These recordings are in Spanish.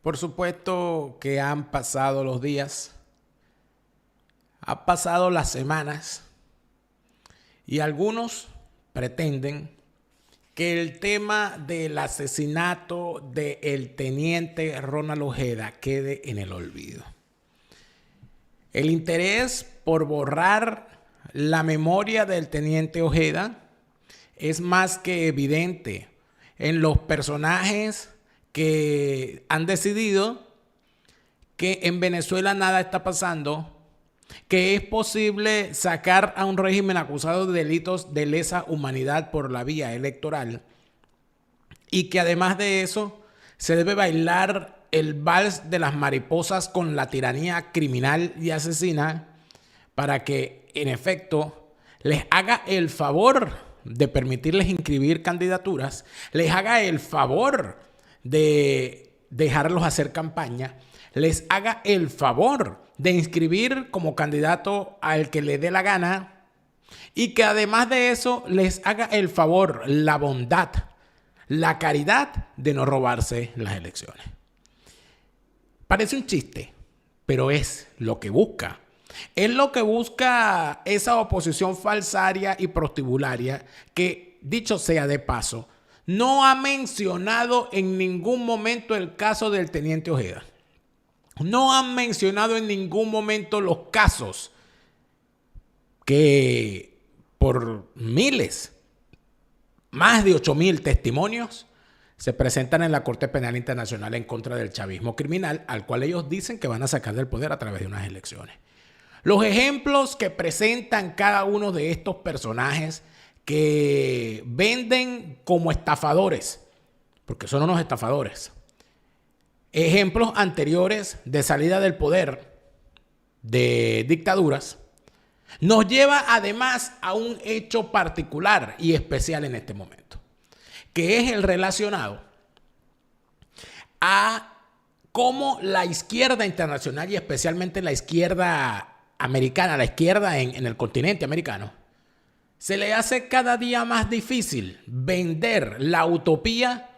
Por supuesto que han pasado los días, han pasado las semanas y algunos pretenden que el tema del asesinato del teniente Ronald Ojeda quede en el olvido. El interés por borrar la memoria del teniente Ojeda es más que evidente en los personajes que han decidido que en Venezuela nada está pasando, que es posible sacar a un régimen acusado de delitos de lesa humanidad por la vía electoral y que además de eso se debe bailar el vals de las mariposas con la tiranía criminal y asesina para que en efecto les haga el favor de permitirles inscribir candidaturas, les haga el favor de dejarlos hacer campaña, les haga el favor de inscribir como candidato al que le dé la gana y que además de eso les haga el favor, la bondad, la caridad de no robarse las elecciones. Parece un chiste, pero es lo que busca. Es lo que busca esa oposición falsaria y prostibularia que, dicho sea de paso, no ha mencionado en ningún momento el caso del teniente Ojeda. No han mencionado en ningún momento los casos que por miles, más de 8,000 testimonios, se presentan en la Corte Penal Internacional en contra del chavismo criminal, al cual ellos dicen que van a sacar del poder a través de unas elecciones. Los ejemplos que presentan cada uno de estos personajes que venden como estafadores, porque son unos estafadores. Ejemplos anteriores de salida del poder de dictaduras nos lleva además a un hecho particular y especial en este momento, que es el relacionado a cómo la izquierda internacional y especialmente la izquierda americana, la izquierda en el continente americano, se le hace cada día más difícil vender la utopía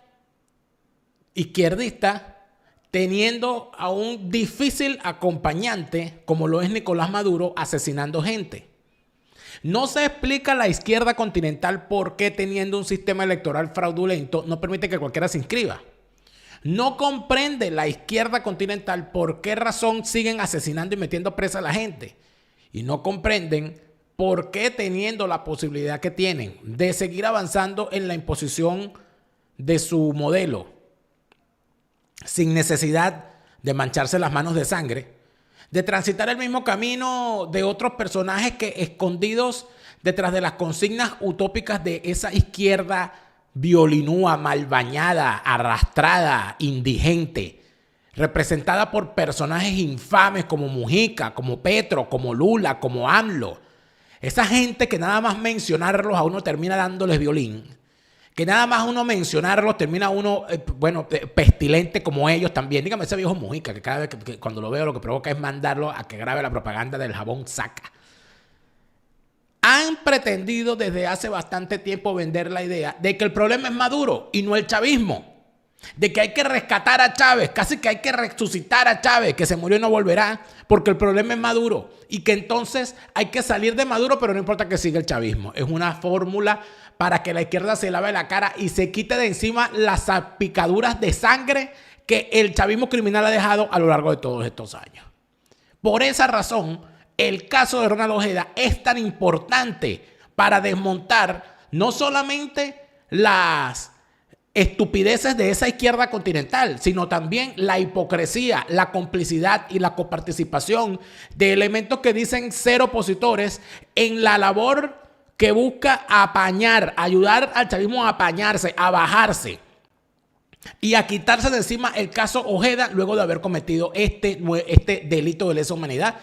izquierdista teniendo a un difícil acompañante como lo es Nicolás Maduro asesinando gente. No se explica la izquierda continental por qué teniendo un sistema electoral fraudulento no permite que cualquiera se inscriba. No comprende la izquierda continental por qué razón siguen asesinando y metiendo presa a la gente. Y no comprenden por qué teniendo la posibilidad que tienen de seguir avanzando en la imposición de su modelo sin necesidad de mancharse las manos de sangre, de transitar el mismo camino de otros personajes que escondidos detrás de las consignas utópicas de esa izquierda violinúa, mal bañada, arrastrada, indigente, representada por personajes infames como Mujica, como Petro, como Lula, como AMLO. Esa gente que nada más mencionarlos a uno termina dándoles violín, que nada más uno mencionarlos termina uno, pestilente como ellos también. Dígame ese viejo Mujica, que cada vez que cuando lo veo lo que provoca es mandarlo a que grabe la propaganda del jabón Saca. Han pretendido desde hace bastante tiempo vender la idea de que el problema es Maduro y no el chavismo. De que hay que rescatar a Chávez, casi que hay que resucitar a Chávez, que se murió y no volverá, porque el problema es Maduro. Y que entonces hay que salir de Maduro, pero no importa que siga el chavismo. Es una fórmula para que la izquierda se lave la cara y se quite de encima las salpicaduras de sangre que el chavismo criminal ha dejado a lo largo de todos estos años. Por esa razón, el caso de Ronald Ojeda es tan importante para desmontar no solamente las estupideces de esa izquierda continental, sino también la hipocresía, la complicidad y la coparticipación de elementos que dicen ser opositores en la labor que busca apañar, ayudar al chavismo a apañarse, a bajarse y a quitarse de encima el caso Ojeda luego de haber cometido este delito de lesa humanidad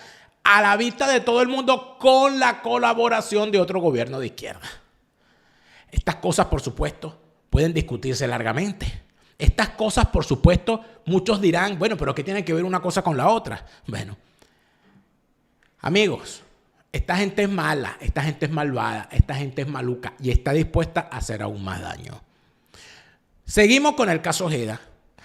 a la vista de todo el mundo con la colaboración de otro gobierno de izquierda. Estas cosas, por supuesto, pueden discutirse largamente. Estas cosas, por supuesto, muchos dirán, bueno, pero ¿qué tiene que ver una cosa con la otra? Bueno, amigos, esta gente es mala, esta gente es malvada, esta gente es maluca y está dispuesta a hacer aún más daño. Seguimos con el caso Ojeda.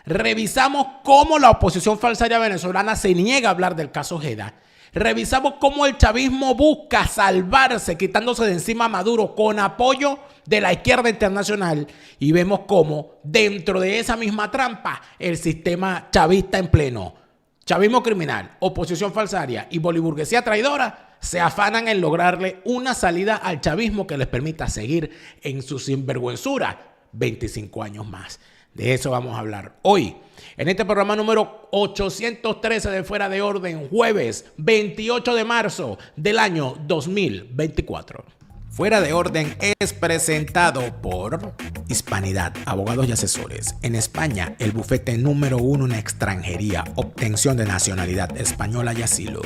Revisamos cómo la oposición falsaria venezolana se niega a hablar del caso Ojeda. Revisamos cómo el chavismo busca salvarse quitándose de encima a Maduro con apoyo de la izquierda internacional. Y vemos cómo dentro de esa misma trampa el sistema chavista en pleno, chavismo criminal, oposición falsaria y boliburguesía traidora se afanan en lograrle una salida al chavismo que les permita seguir en su sinvergüenzura 25 años más. De eso vamos a hablar hoy, en este programa número 813 de Fuera de Orden, jueves 28 de marzo del año 2024. Fuera de Orden es presentado por Hispanidad, abogados y asesores. En España, el bufete número 1 en extranjería, obtención de nacionalidad española y asilo.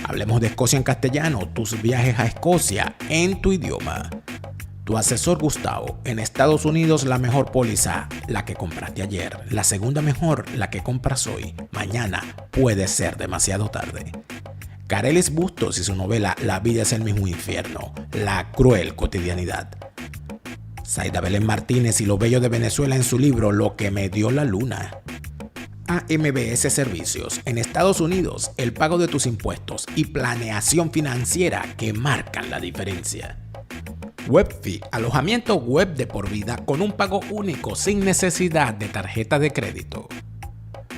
Hablemos de Escocia en castellano, tus viajes a Escocia en tu idioma. Tu asesor Gustavo, en Estados Unidos la mejor póliza, la que compraste ayer. La segunda mejor, la que compras hoy. Mañana puede ser demasiado tarde. Carelis Bustos y su novela La vida es el mismo infierno, la cruel cotidianidad. Zaida Belén Martínez y lo bello de Venezuela en su libro Lo que me dio la luna. AMBS Servicios, en Estados Unidos, el pago de tus impuestos y planeación financiera que marcan la diferencia. Webfee, alojamiento web de por vida con un pago único sin necesidad de tarjeta de crédito.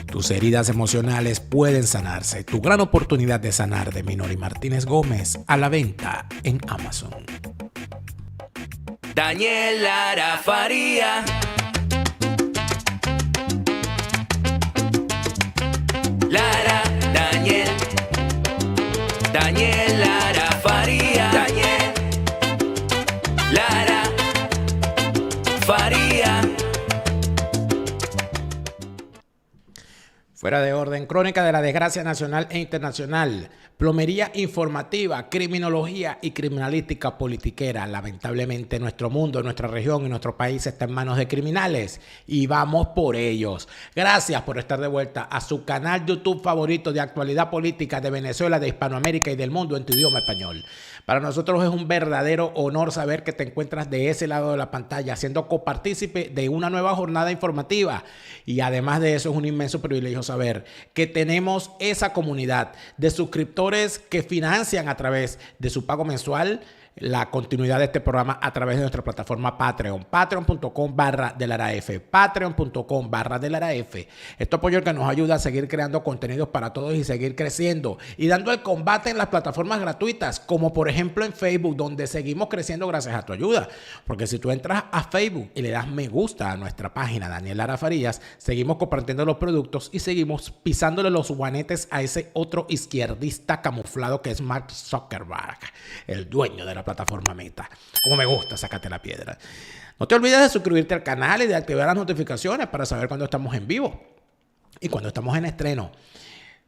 Tus heridas emocionales pueden sanarse. Tu gran oportunidad de sanar de Minori Martínez Gómez a la venta en Amazon. Daniel Lara Faría. Lara, Daniel. Daniel Lara Faría. Daniel Lara Faría. Fuera de Orden, crónica de la desgracia nacional e internacional, plomería informativa, criminología y criminalística politiquera. Lamentablemente nuestro mundo, nuestra región y nuestro país está en manos de criminales y vamos por ellos. Gracias por estar de vuelta a su canal YouTube favorito de actualidad política de Venezuela, de Hispanoamérica y del mundo en tu idioma español. Para nosotros es un verdadero honor saber que te encuentras de ese lado de la pantalla, siendo copartícipe de una nueva jornada informativa. Y además de eso es un inmenso privilegio saber que tenemos esa comunidad de suscriptores que financian a través de su pago mensual la continuidad de este programa a través de nuestra plataforma Patreon, patreon.com/delaraf, patreon.com/delaraf. Esto apoyo que nos ayuda a seguir creando contenidos para todos y seguir creciendo y dando el combate en las plataformas gratuitas, como por ejemplo en Facebook, donde seguimos creciendo gracias a tu ayuda. Porque si tú entras a Facebook y le das me gusta a nuestra página Daniel Lara Farías, seguimos compartiendo los productos y seguimos pisándole los guanetes a ese otro izquierdista camuflado que es Mark Zuckerberg, el dueño de la plataforma Meta. Como me gusta, sácate la piedra. No te olvides de suscribirte al canal y de activar las notificaciones para saber cuando estamos en vivo y cuando estamos en estreno.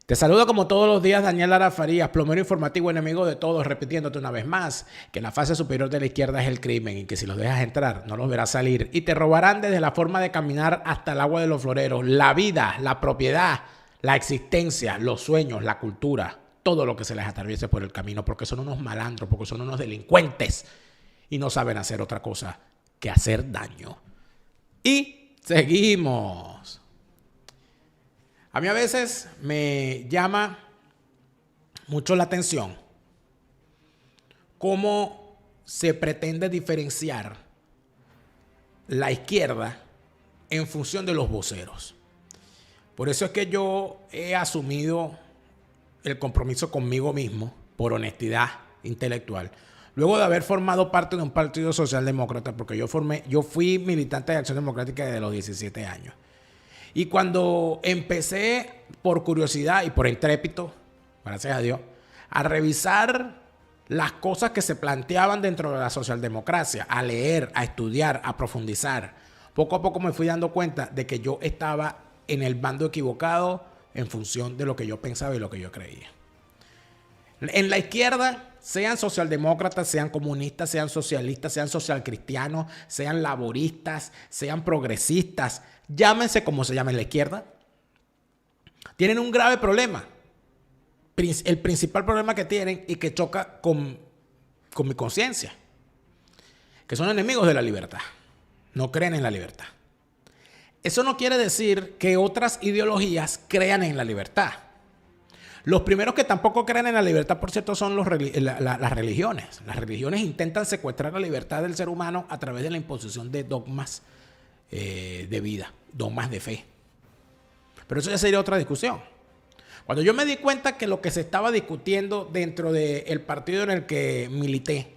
Te saludo como todos los días Daniel Lara Farías, plomero informativo, enemigo de todos, repitiéndote una vez más que la fase superior de la izquierda es el crimen y que si los dejas entrar no los verás salir y te robarán desde la forma de caminar hasta el agua de los floreros, la vida, la propiedad, la existencia, los sueños, la cultura, todo lo que se les atraviese por el camino, porque son unos malandros, porque son unos delincuentes y no saben hacer otra cosa que hacer daño. Y seguimos. A mí a veces me llama mucho la atención cómo se pretende diferenciar la izquierda en función de los voceros. Por eso es que yo he asumido el compromiso conmigo mismo por honestidad intelectual. Luego de haber formado parte de un partido socialdemócrata, porque yo fui militante de Acción Democrática desde los 17 años. Y cuando empecé por curiosidad y por intrépito, gracias a Dios, a revisar las cosas que se planteaban dentro de la socialdemocracia, a leer, a estudiar, a profundizar, poco a poco me fui dando cuenta de que yo estaba en el bando equivocado en función de lo que yo pensaba y lo que yo creía. En la izquierda, sean socialdemócratas, sean comunistas, sean socialistas, sean socialcristianos, sean laboristas, sean progresistas, llámense como se llame en la izquierda, tienen un grave problema. El principal problema que tienen y que choca con mi conciencia, que son enemigos de la libertad, no creen en la libertad. Eso no quiere decir que otras ideologías crean en la libertad. Los primeros que tampoco creen en la libertad, por cierto, son las religiones. Las religiones intentan secuestrar la libertad del ser humano a través de la imposición de dogmas de vida, dogmas de fe. Pero eso ya sería otra discusión. Cuando yo me di cuenta que lo que se estaba discutiendo dentro del partido en el que milité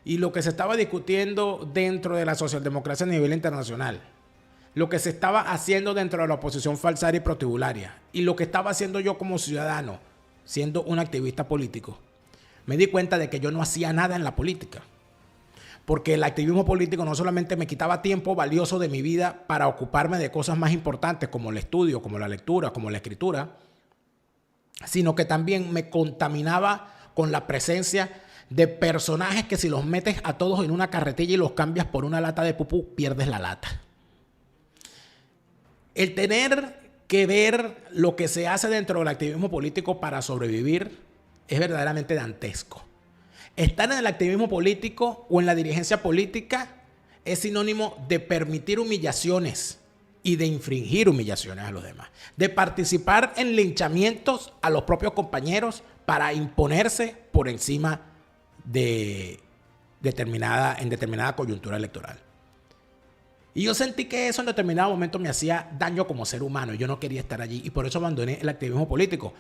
y lo que se estaba discutiendo dentro de la socialdemocracia a nivel internacional, lo que se estaba haciendo dentro de la oposición falsaria y protibularia y lo que estaba haciendo yo como ciudadano, siendo un activista político, me di cuenta de que yo no hacía nada en la política. Porque el activismo político no solamente me quitaba tiempo valioso de mi vida para ocuparme de cosas más importantes como el estudio, como la lectura, como la escritura, sino que también me contaminaba con la presencia de personajes que si los metes a todos en una carretilla y los cambias por una lata de pupú, pierdes la lata. El tener que ver lo que se hace dentro del activismo político para sobrevivir es verdaderamente dantesco. Estar en el activismo político o en la dirigencia política es sinónimo de permitir humillaciones y de infringir humillaciones a los demás, de participar en linchamientos a los propios compañeros para imponerse por encima de determinada coyuntura electoral. Y yo sentí que eso en determinado momento me hacía daño como ser humano. Yo no quería estar allí y por eso abandoné el activismo político.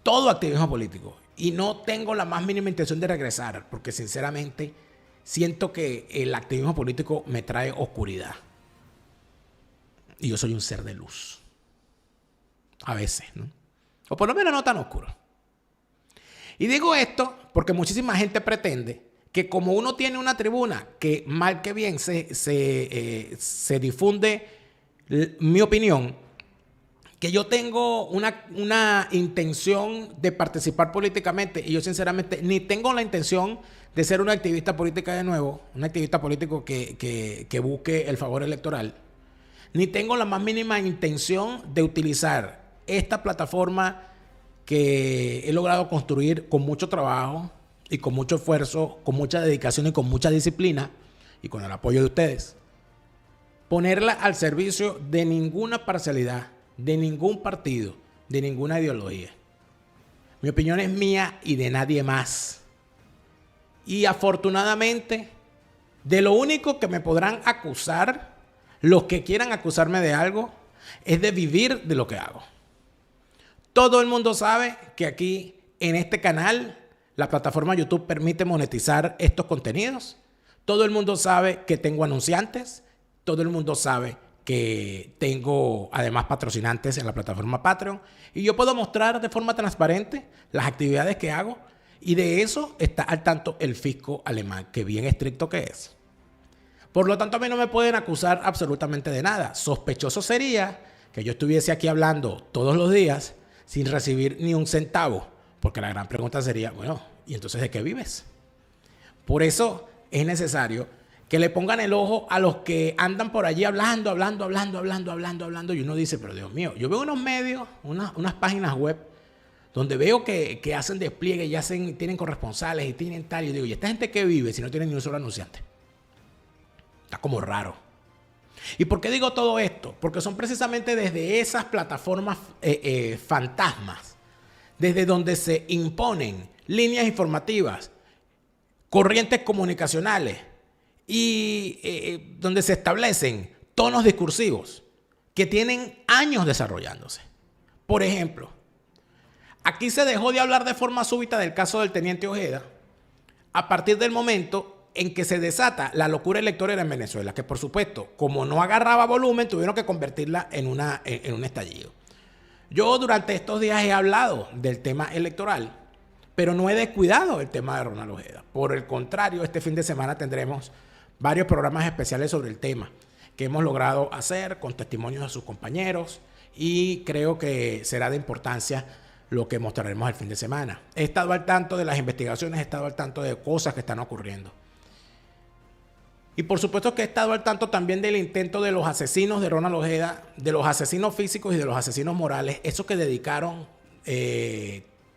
Todo activismo político. Y no tengo la más mínima intención de regresar porque sinceramente siento que el activismo político me trae oscuridad. Y yo soy un ser de luz. A veces, ¿no? O por lo menos no tan oscuro. Y digo esto porque muchísima gente pretende que como uno tiene una tribuna que mal que bien se difunde mi opinión, que yo tengo una intención de participar políticamente y yo sinceramente ni tengo la intención de ser una activista política de nuevo, un activista político que busque el favor electoral, ni tengo la más mínima intención de utilizar esta plataforma que he logrado construir con mucho trabajo y con mucho esfuerzo, con mucha dedicación y con mucha disciplina y con el apoyo de ustedes, ponerla al servicio de ninguna parcialidad, de ningún partido, de ninguna ideología. Mi opinión es mía y de nadie más. Y afortunadamente, de lo único que me podrán acusar, los que quieran acusarme de algo, es de vivir de lo que hago. Todo el mundo sabe que aquí, en este canal, la plataforma YouTube permite monetizar estos contenidos. Todo el mundo sabe que tengo anunciantes. Todo el mundo sabe que tengo además patrocinantes en la plataforma Patreon. Y yo puedo mostrar de forma transparente las actividades que hago. Y de eso está al tanto el fisco alemán, que bien estricto que es. Por lo tanto, a mí no me pueden acusar absolutamente de nada. Sospechoso sería que yo estuviese aquí hablando todos los días sin recibir ni un centavo. Porque la gran pregunta sería, bueno, ¿y entonces de qué vives? Por eso es necesario que le pongan el ojo a los que andan por allí hablando. Y uno dice, pero Dios mío, yo veo unos medios, unas páginas web, donde veo que hacen despliegue y tienen corresponsales y tienen tal. Y yo digo, ¿y esta gente qué vive si no tienen ni un solo anunciante? Está como raro. ¿Y por qué digo todo esto? Porque son precisamente desde esas plataformas fantasmas, desde donde se imponen líneas informativas, corrientes comunicacionales y donde se establecen tonos discursivos que tienen años desarrollándose. Por ejemplo, aquí se dejó de hablar de forma súbita del caso del teniente Ojeda a partir del momento en que se desata la locura electoral en Venezuela, que por supuesto, como no agarraba volumen, tuvieron que convertirla en un estallido. Yo durante estos días he hablado del tema electoral, pero no he descuidado el tema de Ronald Ojeda. Por el contrario, este fin de semana tendremos varios programas especiales sobre el tema que hemos logrado hacer con testimonios de sus compañeros y creo que será de importancia lo que mostraremos el fin de semana. He estado al tanto de las investigaciones, he estado al tanto de cosas que están ocurriendo. Y por supuesto que he estado al tanto también del intento de los asesinos de Ronald Ojeda, de los asesinos físicos y de los asesinos morales, esos que dedicaron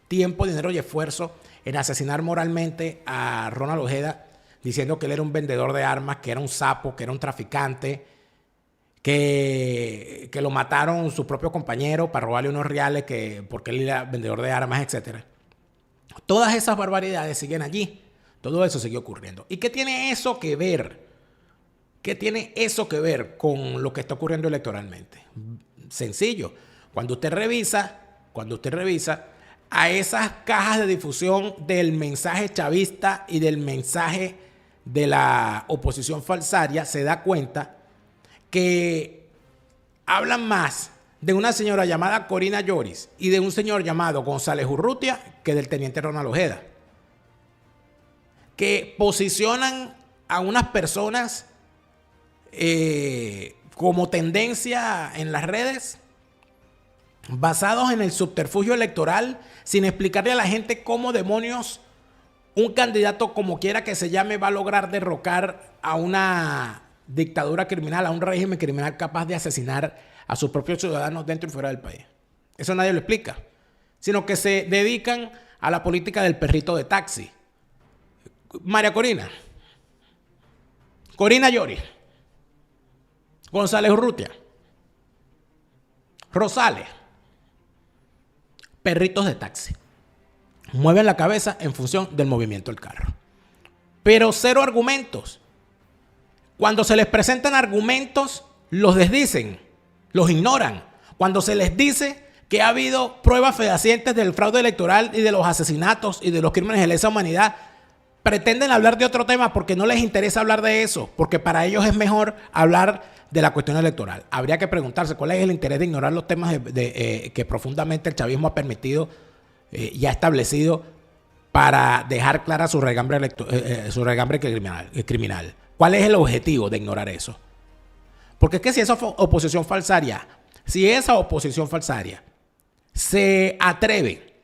tiempo, dinero y esfuerzo en asesinar moralmente a Ronald Ojeda, diciendo que él era un vendedor de armas, que era un sapo, que era un traficante, que lo mataron sus propios compañeros para robarle unos reales porque él era vendedor de armas, etc. Todas esas barbaridades siguen allí. Todo eso sigue ocurriendo. ¿Y qué tiene eso que ver? ¿Qué tiene eso que ver con lo que está ocurriendo electoralmente? Sencillo. Cuando usted revisa a esas cajas de difusión del mensaje chavista y del mensaje de la oposición falsaria, se da cuenta que hablan más de una señora llamada Corina Lloris y de un señor llamado González Urrutia que del teniente Ronald Ojeda, que posicionan a unas personas como tendencia en las redes, basados en el subterfugio electoral, sin explicarle a la gente cómo demonios un candidato, como quiera que se llame, va a lograr derrocar a una dictadura criminal, a un régimen criminal capaz de asesinar a sus propios ciudadanos dentro y fuera del país. Eso nadie lo explica, sino que se dedican a la política del perrito de taxi. María Corina, Corina Lloris, González Urrutia, Rosales, perritos de taxi. Mueven la cabeza en función del movimiento del carro. Pero cero argumentos. Cuando se les presentan argumentos, los desdicen, los ignoran. Cuando se les dice que ha habido pruebas fehacientes del fraude electoral y de los asesinatos y de los crímenes de lesa humanidad, pretenden hablar de otro tema porque no les interesa hablar de eso, porque para ellos es mejor hablar de la cuestión electoral. Habría que preguntarse cuál es el interés de ignorar los temas que profundamente el chavismo ha permitido y ha establecido para dejar clara su regambre criminal. ¿Cuál es el objetivo de ignorar eso? Porque es que si esa oposición falsaria se atreve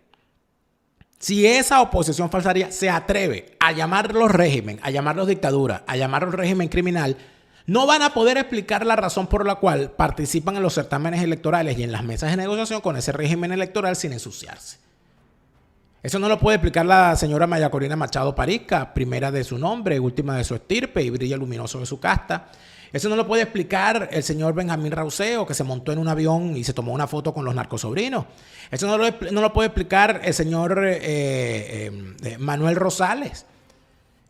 a llamarlos régimen, a llamarlos dictadura, a llamarlos régimen criminal, no van a poder explicar la razón por la cual participan en los certámenes electorales y en las mesas de negociación con ese régimen electoral sin ensuciarse. Eso no lo puede explicar la señora María Corina Machado Parizca, primera de su nombre, última de su estirpe y brilla luminoso de su casta. Eso no lo puede explicar el señor Benjamín Rauseo, que se montó en un avión y se tomó una foto con los narcosobrinos. Eso no lo puede explicar el señor Manuel Rosales,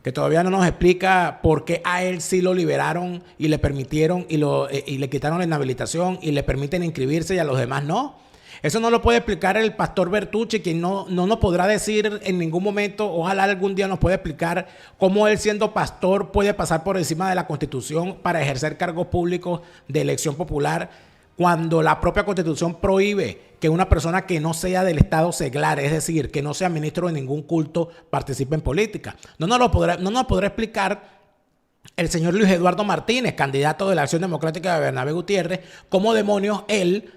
que todavía no nos explica por qué a él sí lo liberaron y le permitieron y le quitaron la inhabilitación y le permiten inscribirse y a los demás no. Eso no lo puede explicar el pastor Bertucci, quien no nos podrá decir en ningún momento, ojalá algún día nos pueda explicar cómo él, siendo pastor, puede pasar por encima de la Constitución para ejercer cargos públicos de elección popular, cuando la propia Constitución prohíbe que una persona que no sea del Estado seglar, es decir, que no sea ministro de ningún culto, participe en política. No nos podrá explicar el señor Luis Eduardo Martínez, candidato de la Acción Democrática de Bernabé Gutiérrez, cómo demonios él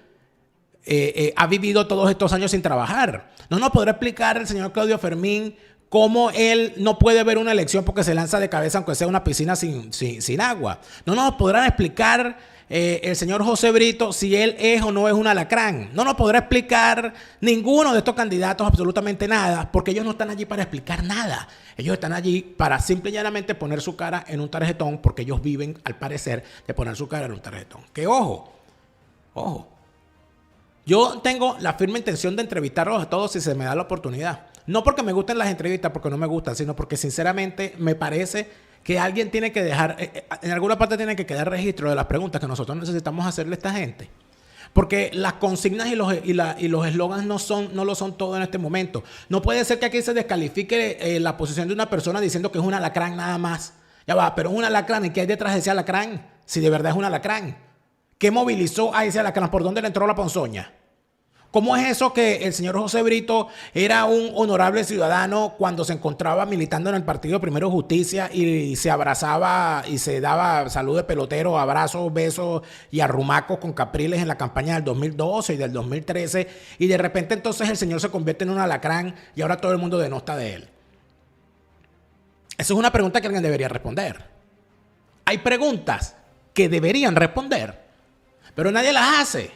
ha vivido todos estos años sin trabajar. No nos podrá explicar el señor Claudio Fermín cómo él no puede ver una elección porque se lanza de cabeza aunque sea una piscina sin agua. No nos podrán explicar el señor José Brito si él es o no es un alacrán. No nos podrá explicar ninguno de estos candidatos absolutamente nada, porque ellos no están allí para explicar nada. Ellos están allí para simple y llanamente poner su cara en un tarjetón, porque ellos viven, al parecer, de poner su cara en un tarjetón. Que ojo, yo tengo la firme intención de entrevistarlos a todos si se me da la oportunidad. No porque me gusten las entrevistas, porque no me gustan, sino porque sinceramente me parece que alguien tiene que dejar, en alguna parte tiene que quedar registro de las preguntas que nosotros necesitamos hacerle a esta gente. Porque las consignas y los eslogans no lo son todo en este momento. No puede ser que aquí se descalifique la posición de una persona diciendo que es un alacrán nada más. Ya va, pero es un alacrán. ¿Y qué hay detrás de ese alacrán? Si de verdad es un alacrán. ¿Qué movilizó a ese alacrán? ¿Por dónde le entró la ponzoña? ¿Cómo es eso que el señor José Brito era un honorable ciudadano cuando se encontraba militando en el partido Primero Justicia y se abrazaba y se daba salud de pelotero, abrazos, besos y arrumacos con capriles en la campaña del 2012 y del 2013, y de repente entonces el señor se convierte en un alacrán y ahora todo el mundo denosta de él? Esa es una pregunta que alguien debería responder. Hay preguntas que deberían responder, pero nadie las hace.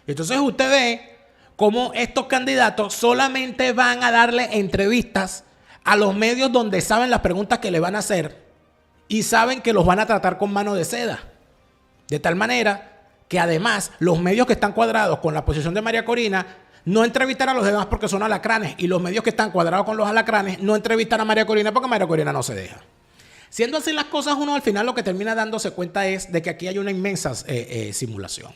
Entonces usted ve cómo estos candidatos solamente van a darle entrevistas a los medios donde saben las preguntas que le van a hacer y saben que los van a tratar con mano de seda. De tal manera que además los medios que están cuadrados con la posición de María Corina no entrevistan a los demás porque son alacranes, y los medios que están cuadrados con los alacranes no entrevistan a María Corina porque María Corina no se deja. Siendo así las cosas, uno al final lo que termina dándose cuenta es de que aquí hay una inmensa simulación.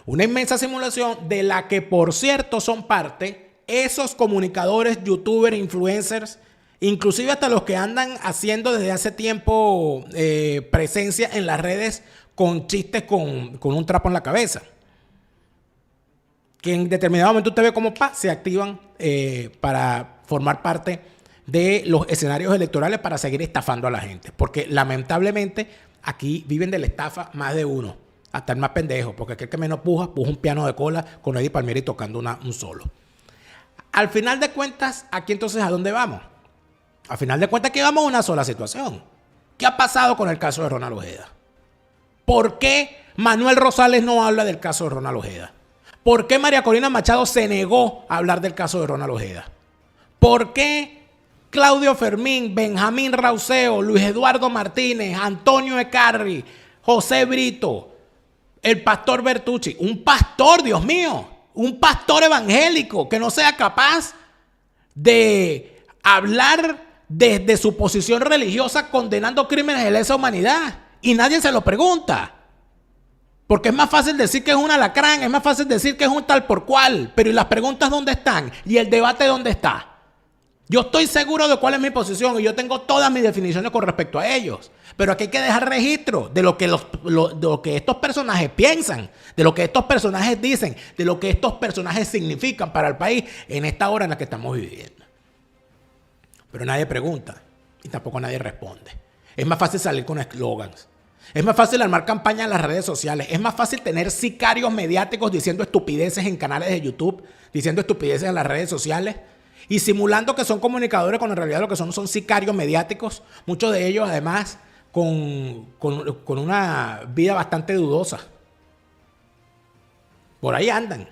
Una inmensa simulación de la que, por cierto, son parte esos comunicadores, youtubers, influencers, inclusive hasta los que andan haciendo desde hace tiempo presencia en las redes con chistes con un trapo en la cabeza. Que en determinado momento usted ve cómo se activan para formar parte de los escenarios electorales para seguir estafando a la gente. Porque lamentablemente aquí viven de la estafa más de uno, hasta el más pendejo, porque aquel que menos puja un piano de cola con Eddie Palmieri tocando un solo. Al final de cuentas, aquí entonces ¿a dónde vamos? Al final de cuentas, aquí vamos a una sola situación. ¿Qué ha pasado con el caso de Ronald Ojeda? ¿Por qué Manuel Rosales no habla del caso de Ronald Ojeda? ¿Por qué María Corina Machado se negó a hablar del caso de Ronald Ojeda? ¿Por qué Claudio Fermín, Benjamín Rauseo, Luis Eduardo Martínez, Antonio Ecarri, José Brito, el pastor Bertucci, un pastor, Dios mío, un pastor evangélico que no sea capaz de hablar desde su posición religiosa condenando crímenes de lesa humanidad? Y nadie se lo pregunta. Porque es más fácil decir que es un alacrán, es más fácil decir que es un tal por cual. Pero ¿y las preguntas dónde están? ¿Y el debate dónde está? Yo estoy seguro de cuál es mi posición y yo tengo todas mis definiciones con respecto a ellos. Pero aquí hay que dejar registro de lo que estos personajes piensan, de lo que estos personajes dicen, de lo que estos personajes significan para el país en esta hora en la que estamos viviendo. Pero nadie pregunta y tampoco nadie responde. Es más fácil salir con eslogans. Es más fácil armar campañas en las redes sociales. Es más fácil tener sicarios mediáticos diciendo estupideces en canales de YouTube, diciendo estupideces en las redes sociales y simulando que son comunicadores cuando en realidad lo que son sicarios mediáticos. Muchos de ellos además con una vida bastante dudosa. Por ahí andan,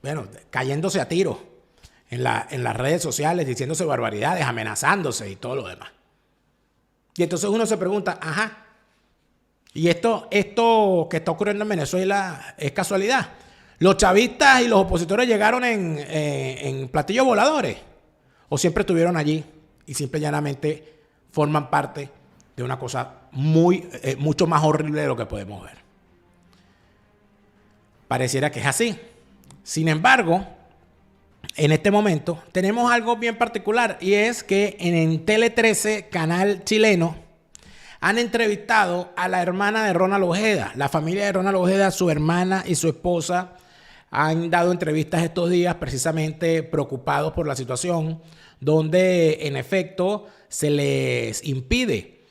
bueno, cayéndose a tiros en las redes sociales, diciéndose barbaridades, amenazándose y todo lo demás. Y entonces uno se pregunta, ajá, ¿y esto que está ocurriendo en Venezuela es casualidad? ¿Los chavistas y los opositores llegaron en platillos voladores? ¿O siempre estuvieron allí y simple y llanamente forman parte de una cosa mucho más horrible de lo que podemos ver? Pareciera que es así. Sin embargo, en este momento tenemos algo bien particular y es que en Tele 13, canal chileno, han entrevistado a la hermana de Ronald Ojeda. La familia de Ronald Ojeda, su hermana y su esposa, han dado entrevistas estos días precisamente preocupados por la situación, donde en efecto se les impide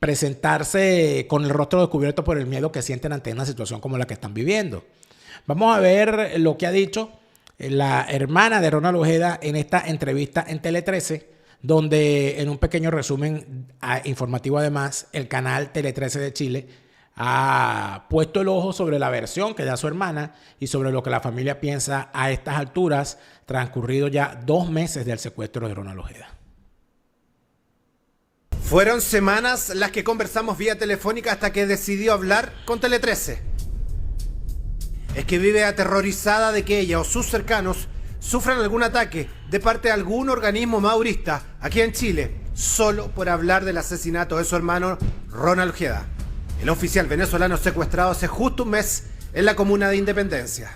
presentarse con el rostro descubierto por el miedo que sienten ante una situación como la que están viviendo. Vamos a ver lo que ha dicho la hermana de Ronald Ojeda en esta entrevista en Tele 13, donde en un pequeño resumen informativo además, el canal Tele 13 de Chile ha puesto el ojo sobre la versión que da su hermana y sobre lo que la familia piensa a estas alturas, transcurrido ya 2 meses del secuestro de Ronald Ojeda. Fueron semanas las que conversamos vía telefónica hasta que decidió hablar con Tele 13. Es que vive aterrorizada de que ella o sus cercanos sufran algún ataque de parte de algún organismo maurista aquí en Chile, solo por hablar del asesinato de su hermano Ronald Ojeda, el oficial venezolano secuestrado hace justo un mes en la comuna de Independencia.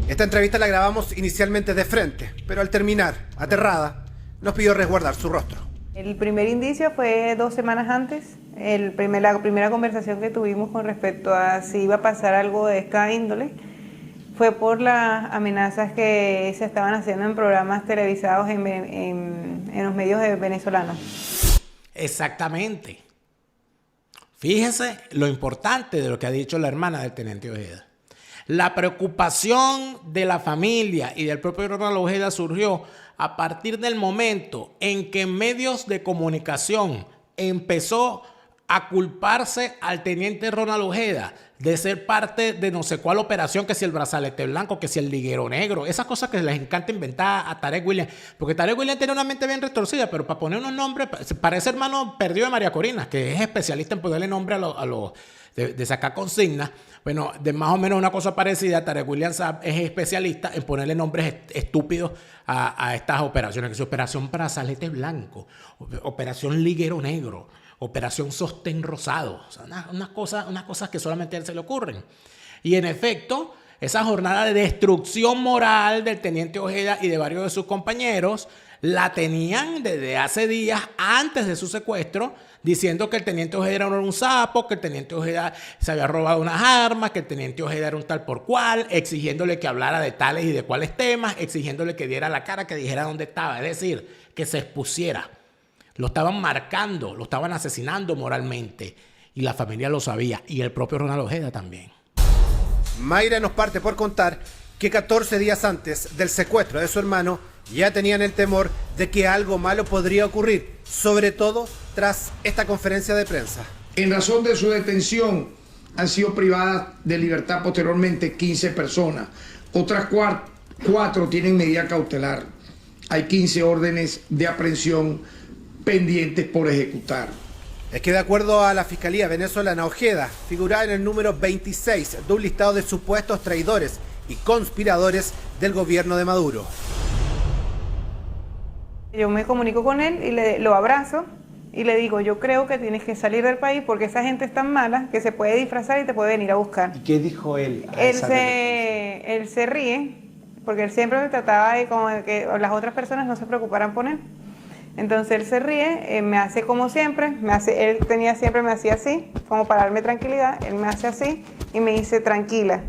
Esta entrevista la grabamos inicialmente de frente, pero al terminar, aterrada, nos pidió resguardar su rostro. El primer indicio fue 2 semanas antes, la primera conversación que tuvimos con respecto a si iba a pasar algo de esta índole, fue por las amenazas que se estaban haciendo en programas televisados en los medios venezolanos. Exactamente. Fíjense lo importante de lo que ha dicho la hermana del teniente Ojeda. La preocupación de la familia y del propio Ronald Ojeda surgió a partir del momento en que medios de comunicación empezó a culparse al teniente Ronald Ojeda de ser parte de no sé cuál operación, que si el brazalete blanco, que si el liguero negro, esas cosas que les encanta inventar a Tarek William, porque Tarek William tiene una mente bien retorcida, pero para poner unos nombres, parece hermano perdido de María Corina, que es especialista en ponerle nombre a los de sacar consignas. Bueno, de más o menos una cosa parecida, Tarek William Saab es especialista en ponerle nombres estúpidos a estas operaciones, que es operación brazalete blanco, operación liguero negro, operación sostén rosado, o sea, unas cosas que solamente a él se le ocurren. Y en efecto, esa jornada de destrucción moral del teniente Ojeda y de varios de sus compañeros la tenían desde hace días antes de su secuestro, diciendo que el teniente Ojeda era un sapo, que el teniente Ojeda se había robado unas armas, que el teniente Ojeda era un tal por cual, exigiéndole que hablara de tales y de cuales temas, exigiéndole que diera la cara, que dijera dónde estaba, es decir, que se expusiera. Lo estaban marcando, lo estaban asesinando moralmente, y la familia lo sabía, y el propio Ronald Ojeda también. Mayra nos parte por contar que 14 días antes del secuestro de su hermano ya tenían el temor de que algo malo podría ocurrir, sobre todo tras esta conferencia de prensa. En razón de su detención han sido privadas de libertad posteriormente 15 personas. Otras 4 tienen medida cautelar. Hay 15 órdenes de aprehensión pendientes por ejecutar. Es que de acuerdo a la Fiscalía venezolana, Ojeda figuraba en el número 26 de un listado de supuestos traidores y conspiradores del gobierno de Maduro. Yo me comunico con él y lo abrazo y le digo, yo creo que tienes que salir del país porque esa gente es tan mala que se puede disfrazar y te puede venir a buscar. ¿Y qué dijo él? Él se ríe porque él siempre me trataba de como que las otras personas no se preocuparan por él. Entonces él se ríe, me hace como siempre, él siempre me hacía así, como para darme tranquilidad, él me hace así y me dice tranquila.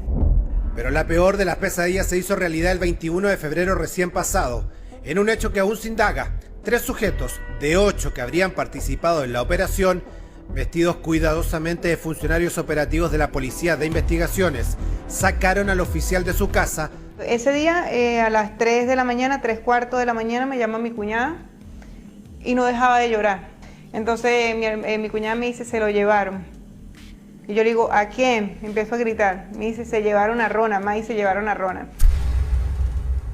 Pero la peor de las pesadillas se hizo realidad el 21 de febrero recién pasado, en un hecho que aún se indaga. 3 sujetos de 8 que habrían participado en la operación, vestidos cuidadosamente de funcionarios operativos de la Policía de Investigaciones, sacaron al oficial de su casa. Ese día a las 3 de la mañana, 3:15 de la mañana, me llama mi cuñada y no dejaba de llorar. Entonces mi cuñada me dice, se lo llevaron. Y yo le digo, ¿a quién? Empiezo a gritar. Me dice, se llevaron a Ronald, May, se llevaron a Ronald.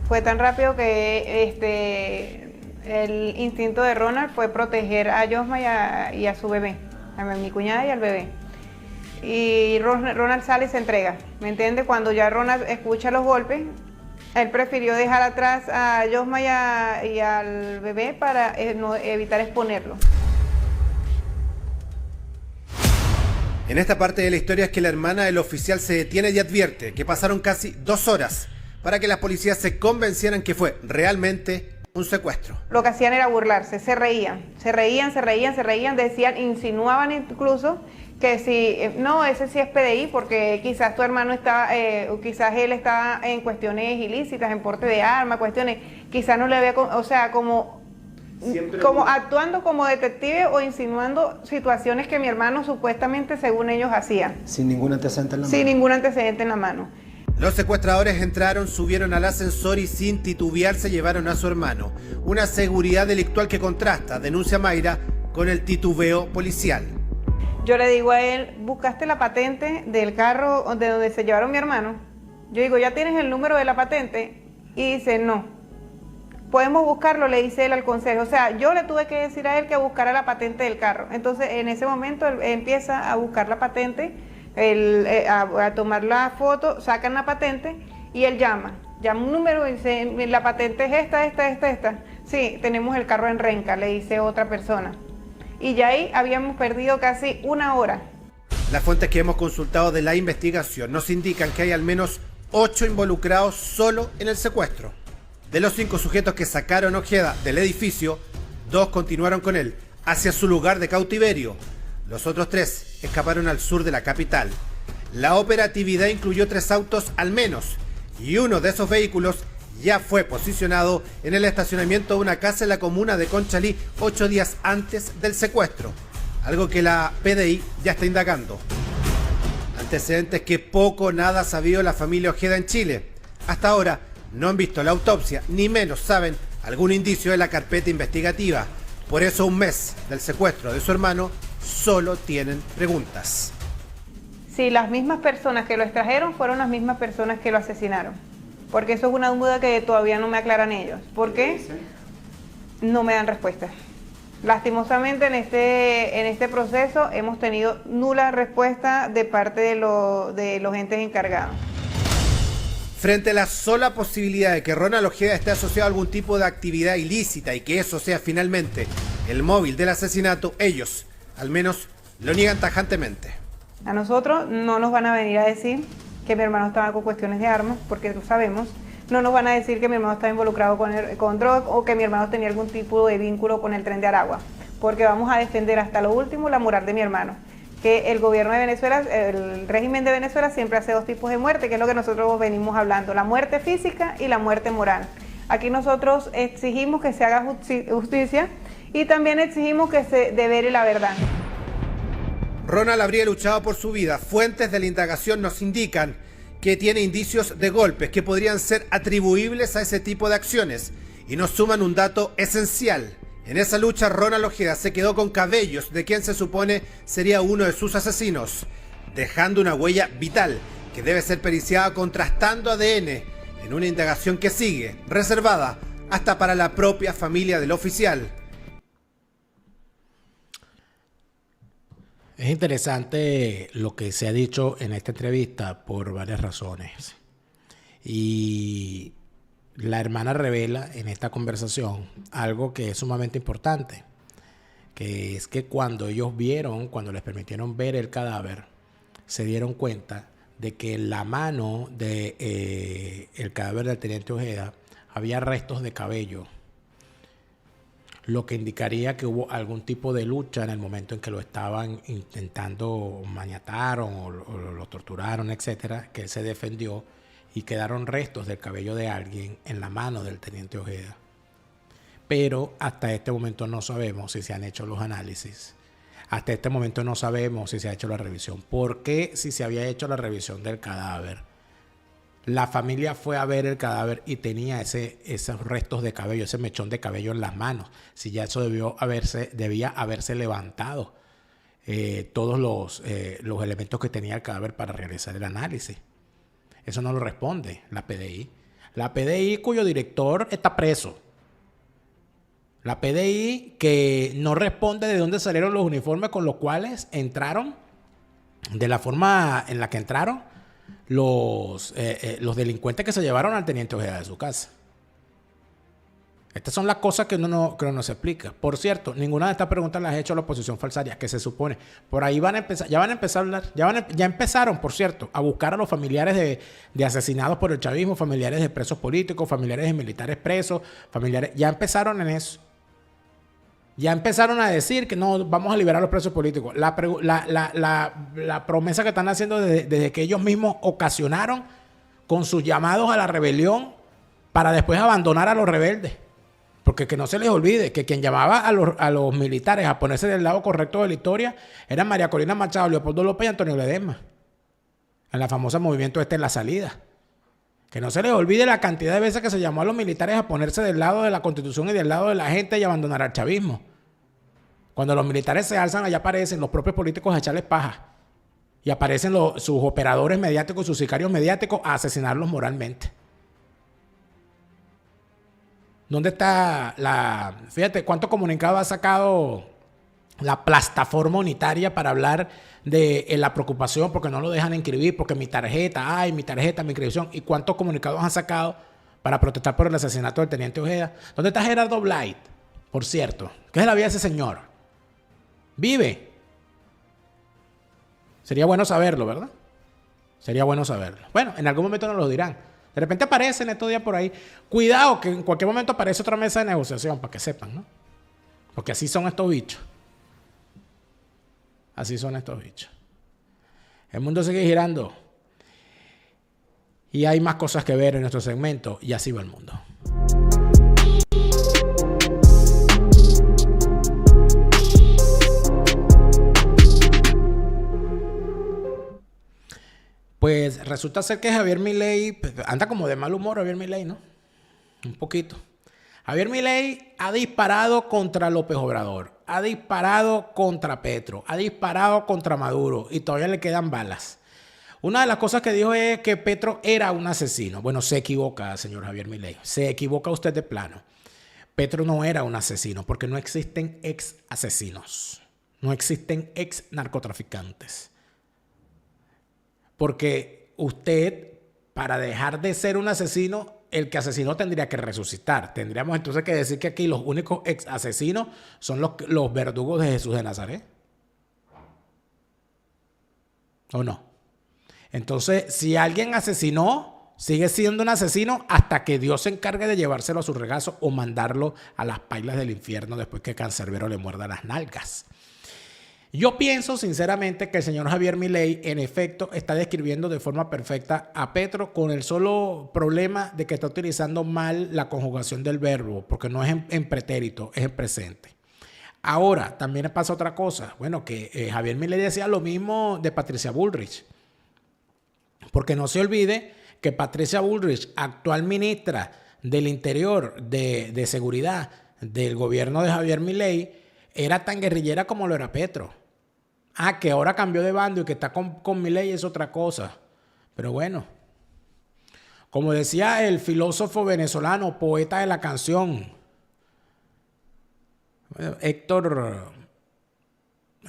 Fue tan rápido que el instinto de Ronald fue proteger a Yosma y a su bebé, a mi cuñada y al bebé. Y Ronald sale y se entrega, ¿me entiende? Cuando ya Ronald escucha los golpes, él prefirió dejar atrás a Yosma y al bebé para evitar exponerlo. En esta parte de la historia es que la hermana del oficial se detiene y advierte que pasaron casi 2 horas para que las policías se convencieran que fue realmente un secuestro. Lo que hacían era burlarse, se reían, decían, insinuaban incluso que si, no, ese sí es PDI porque quizás tu hermano está, quizás él está en cuestiones ilícitas, en porte de armas, cuestiones, quizás no le había, o sea, como actuando como detective o insinuando situaciones que mi hermano supuestamente, según ellos, hacían. Sin ningún antecedente en la mano. Sin ningún antecedente en la mano. Los secuestradores entraron, subieron al ascensor y sin titubear se llevaron a su hermano. Una seguridad delictual que contrasta, denuncia Mayra, con el titubeo policial. Yo le digo a él, ¿buscaste la patente del carro de donde se llevaron mi hermano? Yo digo, ¿ya tienes el número de la patente? Y dice, no. ¿Podemos buscarlo? Le dice él al consejo. O sea, yo le tuve que decir a él que buscara la patente del carro. Entonces, en ese momento, él empieza a buscar la patente, a tomar la foto, sacan la patente y él llama un número y dice, la patente es esta. Sí, tenemos el carro en renca, le dice otra persona. Y ya ahí habíamos perdido casi 1 hora. Las fuentes que hemos consultado de la investigación nos indican que hay al menos 8 involucrados solo en el secuestro. De los 5 sujetos que sacaron Ojeda del edificio, 2 continuaron con él hacia su lugar de cautiverio. Los otros 3 escaparon al sur de la capital. La operatividad incluyó 3 autos al menos, y uno de esos vehículos ya fue posicionado en el estacionamiento de una casa en la comuna de Conchalí 8 días antes del secuestro, algo que la PDI ya está indagando. Antecedentes que poco o nada ha sabido la familia Ojeda en Chile. Hasta ahora no han visto la autopsia, ni menos saben algún indicio de la carpeta investigativa. Por eso, un mes del secuestro de su hermano solo tienen preguntas. Si las mismas personas que lo extrajeron fueron las mismas personas que lo asesinaron. Porque eso es una duda que todavía no me aclaran ellos. ¿Por qué? No me dan respuesta. Lastimosamente en este proceso hemos tenido nula respuesta de parte de los entes encargados. Frente a la sola posibilidad de que Ronald Ojeda esté asociado a algún tipo de actividad ilícita y que eso sea finalmente el móvil del asesinato, ellos, al menos, lo niegan tajantemente. A nosotros no nos van a venir a decir que mi hermano estaba con cuestiones de armas, porque lo sabemos. No nos van a decir que mi hermano estaba involucrado con drogas o que mi hermano tenía algún tipo de vínculo con el Tren de Aragua, porque vamos a defender hasta lo último la moral de mi hermano. Que el gobierno de Venezuela, el régimen de Venezuela siempre hace dos tipos de muerte, que es lo que nosotros venimos hablando, la muerte física y la muerte moral. Aquí nosotros exigimos que se haga justicia y también exigimos que se devele la verdad. Ronald habría luchado por su vida. Fuentes de la indagación nos indican que tiene indicios de golpes que podrían ser atribuibles a ese tipo de acciones y nos suman un dato esencial. En esa lucha, Ronald Ojeda se quedó con cabellos de quien se supone sería uno de sus asesinos, dejando una huella vital que debe ser periciada contrastando ADN en una indagación que sigue, reservada hasta para la propia familia del oficial. Es interesante lo que se ha dicho en esta entrevista por varias razones. Y la hermana revela en esta conversación algo que es sumamente importante, que es que cuando ellos vieron, cuando les permitieron ver el cadáver, se dieron cuenta de que en la mano de el cadáver del teniente Ojeda había restos de cabello, lo que indicaría que hubo algún tipo de lucha en el momento en que lo estaban intentando maniatar o lo torturaron, etcétera, que él se defendió y quedaron restos del cabello de alguien en la mano del teniente Ojeda. Pero hasta este momento no sabemos si se han hecho los análisis. Hasta este momento no sabemos si se ha hecho la revisión. ¿Por qué si se había hecho la revisión del cadáver? La familia fue a ver el cadáver y tenía esos restos de cabello, ese mechón de cabello en las manos. Si ya eso debía haberse levantado todos los elementos que tenía el cadáver para realizar el análisis. Eso no lo responde la PDI. La PDI cuyo director está preso. La PDI que no responde de dónde salieron los uniformes con los cuales entraron, de la forma en la que entraron los delincuentes que se llevaron al teniente Ojeda de su casa. Estas son las cosas que uno no se explica. Por cierto, ninguna de estas preguntas las ha hecho la oposición falsaria, que se supone. Por ahí van a empezar, ya van a empezar a hablar, ya empezaron, por cierto, a buscar a los familiares de asesinados por el chavismo, familiares de presos políticos, familiares de militares presos, familiares, ya empezaron en eso. Ya empezaron a decir que no, vamos a liberar a los presos políticos. La promesa que están haciendo desde que ellos mismos ocasionaron con sus llamados a la rebelión para después abandonar a los rebeldes. Porque que no se les olvide que quien llamaba a los militares a ponerse del lado correcto de la historia eran María Corina Machado, Leopoldo López y Antonio Ledesma. En la famosa movimiento en la salida. Que no se les olvide la cantidad de veces que se llamó a los militares a ponerse del lado de la Constitución y del lado de la gente y abandonar al chavismo. Cuando los militares se alzan, allá aparecen los propios políticos a echarles paja. Y aparecen sus operadores mediáticos, sus sicarios mediáticos a asesinarlos moralmente. ¿Dónde está fíjate cuánto comunicado ha sacado la plataforma unitaria para hablar de la preocupación porque no lo dejan inscribir, porque mi tarjeta, mi inscripción? ¿Y cuántos comunicados han sacado para protestar por el asesinato del teniente Ojeda? ¿Dónde está Gerardo Blight? Por cierto, ¿qué es la vida de ese señor? ¿Vive? Sería bueno saberlo, ¿verdad? Sería bueno saberlo. Bueno, en algún momento nos lo dirán. De repente aparecen estos días por ahí. Cuidado, que en cualquier momento aparece otra mesa de negociación, para que sepan, ¿no? Porque así son estos bichos. Así son estos bichos. El mundo sigue girando. Y hay más cosas que ver en nuestro segmento. Y así va el mundo. Pues resulta ser que Javier Milei anda como de mal humor, Javier Milei, ¿no? Un poquito. Javier Milei ha disparado contra López Obrador, ha disparado contra Petro, ha disparado contra Maduro y todavía le quedan balas. Una de las cosas que dijo es que Petro era un asesino. Bueno, se equivoca, señor Javier Milei. Se equivoca usted de plano. Petro no era un asesino porque no existen ex asesinos. No existen ex narcotraficantes. Porque usted, para dejar de ser un asesino, el que asesinó tendría que resucitar. Tendríamos entonces que decir que aquí los únicos ex asesinos son los verdugos de Jesús de Nazaret. ¿O no? Entonces, si alguien asesinó, sigue siendo un asesino hasta que Dios se encargue de llevárselo a su regazo o mandarlo a las pailas del infierno después que Cancerbero le muerda las nalgas. Yo pienso sinceramente que el señor Javier Milei en efecto está describiendo de forma perfecta a Petro, con el solo problema de que está utilizando mal la conjugación del verbo, porque no es en pretérito, es en presente. Ahora, también pasa otra cosa. Bueno, que Javier Milei decía lo mismo de Patricia Bullrich. Porque no se olvide que Patricia Bullrich, actual ministra del Interior de Seguridad del gobierno de Javier Milei, era tan guerrillera como lo era Petro. Ah, que ahora cambió de bando y que está con Milei es otra cosa. Pero bueno, como decía el filósofo venezolano, poeta de la canción, Héctor,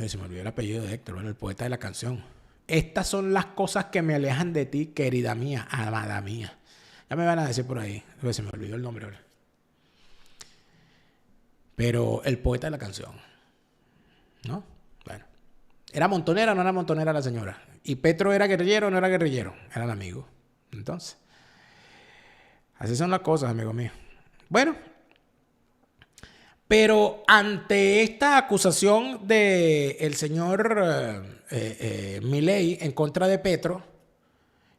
se me olvidó el apellido de Héctor, bueno, el poeta de la canción. Estas son las cosas que me alejan de ti, querida mía, amada mía. Ya me van a decir por ahí, se me olvidó el nombre ahora. Pero el poeta de la canción, ¿no? Bueno, ¿era montonera o no era montonera la señora? ¿Y Petro era guerrillero o no era guerrillero? Eran amigos. Entonces, así son las cosas, amigo mío. Bueno, pero ante esta acusación del señor Milei en contra de Petro,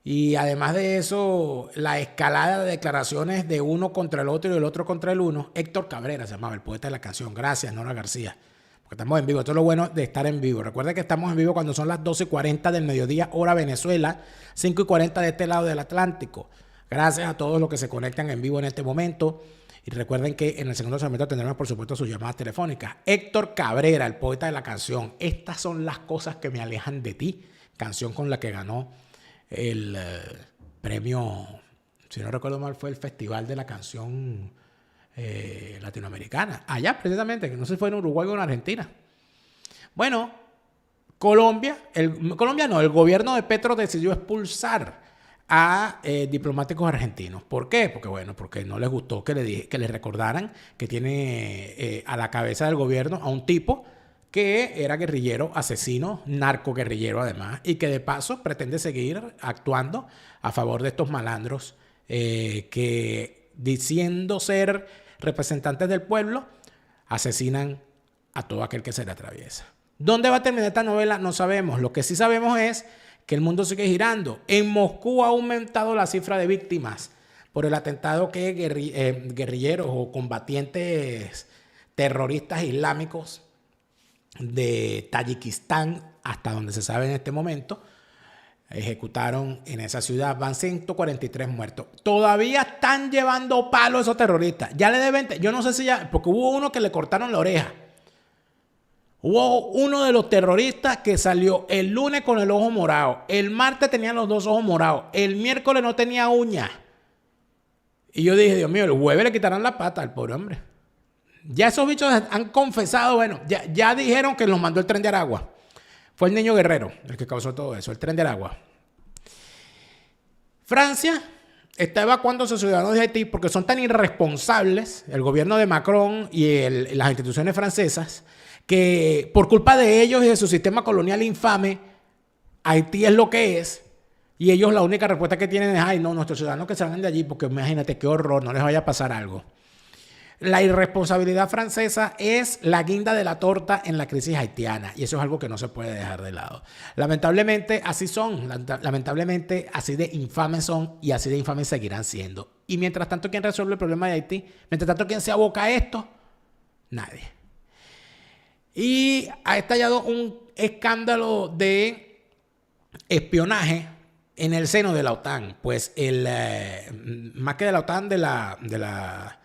y además de eso, la escalada de declaraciones de uno contra el otro y del otro contra el uno, Héctor Cabrera se llamaba, el poeta de la canción. Gracias, Nora García. Porque estamos en vivo. Esto es lo bueno de estar en vivo. Recuerda que estamos en vivo cuando son las 12:40 del mediodía, hora Venezuela, 5:40 de este lado del Atlántico. Gracias a todos los que se conectan en vivo en este momento. Y recuerden que en el segundo segmento tendremos, por supuesto, sus llamadas telefónicas. Héctor Cabrera, el poeta de la canción. Estas son las cosas que me alejan de ti. Canción con la que ganó el premio, si no recuerdo mal, fue el Festival de la Canción Latinoamericana. Allá, precisamente, que no sé si fue en Uruguay o en Argentina. Bueno, el gobierno de Petro decidió expulsar a diplomáticos argentinos. ¿Por qué? Porque no les gustó que le recordaran que tiene a la cabeza del gobierno a un tipo que era guerrillero, asesino, narcoguerrillero además, y que de paso pretende seguir actuando a favor de estos malandros que, diciendo ser representantes del pueblo, asesinan a todo aquel que se le atraviesa. ¿Dónde va a terminar esta novela? No sabemos. Lo que sí sabemos es que el mundo sigue girando. En Moscú ha aumentado la cifra de víctimas por el atentado que guerrilleros o combatientes terroristas islámicos de Tayikistán, hasta donde se sabe en este momento, ejecutaron en esa ciudad. Van 143 muertos. Todavía están llevando palos esos terroristas. Ya le deben, yo no sé si ya, porque hubo uno que le cortaron la oreja. Hubo uno de los terroristas que salió el lunes con el ojo morado. El martes tenía los dos ojos morados. El miércoles no tenía uñas. Y yo dije, Dios mío, el jueves le quitarán la pata al pobre hombre. Ya esos bichos han confesado, bueno, ya dijeron que los mandó el Tren de Aragua. Fue el niño guerrero el que causó todo eso, el Tren de Aragua. Francia está evacuando a sus ciudadanos de Haití porque son tan irresponsables, el gobierno de Macron y las instituciones francesas, que por culpa de ellos y de su sistema colonial infame, Haití es lo que es. Y ellos la única respuesta que tienen es, ay no, nuestros ciudadanos que salgan de allí, porque imagínate qué horror, no les vaya a pasar algo. La irresponsabilidad francesa es la guinda de la torta en la crisis haitiana, y eso es algo que no se puede dejar de lado. Lamentablemente así son, lamentablemente así de infames son y así de infames seguirán siendo. Y mientras tanto, ¿quién resuelve el problema de Haití? Mientras tanto, ¿quién se aboca a esto? Nadie. Y ha estallado un escándalo de espionaje en el seno de la OTAN. Pues más que de la OTAN, de la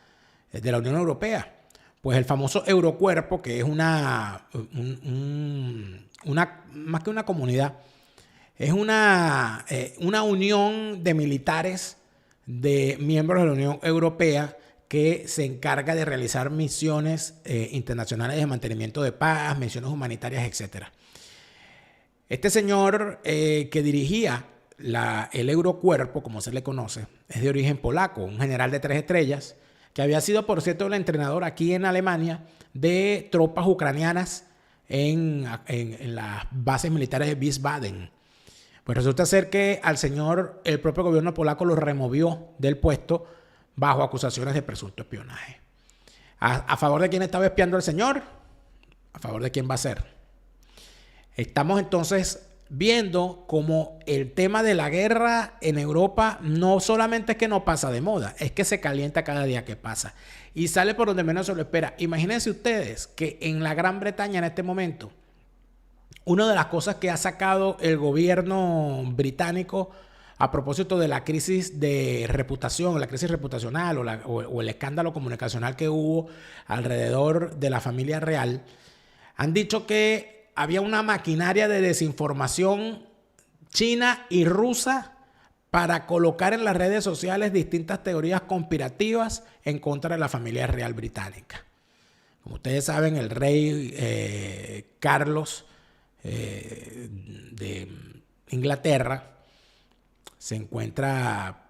de la Unión Europea. Pues el famoso Eurocuerpo, que es más que una comunidad, es una unión de militares de miembros de la Unión Europea que se encarga de realizar misiones internacionales de mantenimiento de paz, misiones humanitarias, etc. Este señor que dirigía el Eurocuerpo, como se le conoce, es de origen polaco, un general de 3 estrellas, que había sido, por cierto, el entrenador aquí en Alemania de tropas ucranianas en las bases militares de Wiesbaden. Pues resulta ser que al señor, el propio gobierno polaco lo removió del puesto bajo acusaciones de presunto espionaje. ¿A favor de quién estaba espiando el señor? ¿A favor de quién va a ser? Estamos entonces viendo cómo el tema de la guerra en Europa no solamente es que no pasa de moda, es que se calienta cada día que pasa y sale por donde menos se lo espera. Imagínense ustedes que en la Gran Bretaña en este momento, una de las cosas que ha sacado el gobierno británico a propósito de la crisis de reputación, la crisis reputacional o el escándalo comunicacional que hubo alrededor de la familia real, han dicho que había una maquinaria de desinformación china y rusa para colocar en las redes sociales distintas teorías conspirativas en contra de la familia real británica. Como ustedes saben, el rey Carlos de Inglaterra se encuentra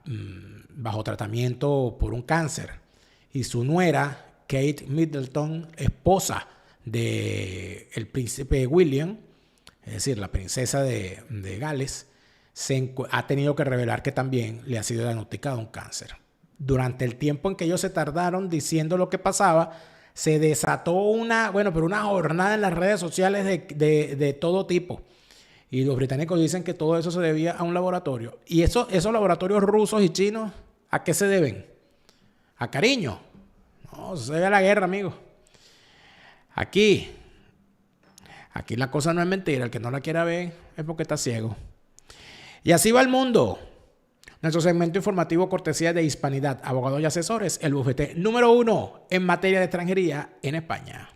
bajo tratamiento por un cáncer y su nuera, Kate Middleton, esposa del príncipe William, es decir, la princesa de Gales, ha tenido que revelar que también le ha sido diagnosticado un cáncer. Durante el tiempo en que ellos se tardaron diciendo lo que pasaba, se desató una jornada en las redes sociales de todo tipo. Y los británicos dicen que todo eso se debía a un laboratorio. ¿Y esos laboratorios rusos y chinos a qué se deben? ¿A cariño? No, se debe a la guerra, amigos. Aquí la cosa no es mentira. El que no la quiera ver es porque está ciego. Y así va el mundo. Nuestro segmento informativo cortesía de Hispanidad, abogados y asesores, el bufete número 1 en materia de extranjería en España.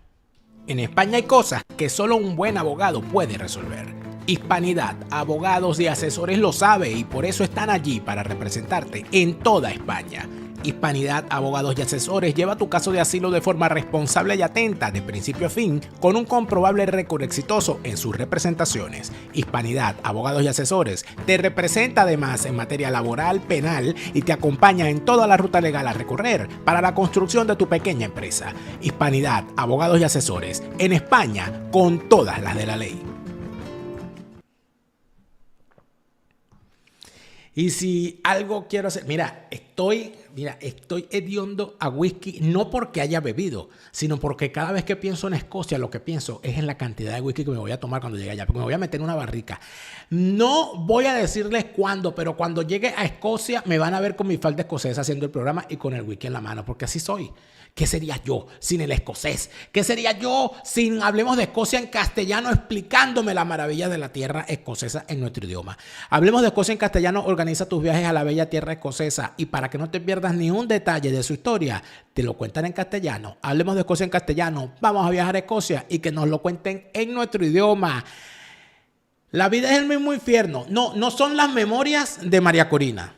En España hay cosas que solo un buen abogado puede resolver. Hispanidad, abogados y asesores lo sabe y por eso están allí para representarte en toda España. Hispanidad, abogados y asesores lleva tu caso de asilo de forma responsable y atenta de principio a fin con un comprobable récord exitoso en sus representaciones. Hispanidad, abogados y asesores te representa además en materia laboral, penal y te acompaña en toda la ruta legal a recorrer para la construcción de tu pequeña empresa. Hispanidad, abogados y asesores en España con todas las de la ley. Y si algo quiero hacer, estoy hediondo a whisky, no porque haya bebido, sino porque cada vez que pienso en Escocia, lo que pienso es en la cantidad de whisky que me voy a tomar cuando llegue allá, porque me voy a meter en una barrica. No voy a decirles cuándo, pero cuando llegue a Escocia me van a ver con mi falda escocesa haciendo el programa y con el whisky en la mano, porque así soy. ¿Qué sería yo sin el escocés? ¿Qué sería yo sin Hablemos de Escocia en castellano explicándome las maravillas de la tierra escocesa en nuestro idioma? Hablemos de Escocia en castellano organiza tus viajes a la bella tierra escocesa y para que no te pierdas ni un detalle de su historia, te lo cuentan en castellano. Hablemos de Escocia en castellano, vamos a viajar a Escocia y que nos lo cuenten en nuestro idioma. La vida es el mismo infierno. No son las memorias de María Corina.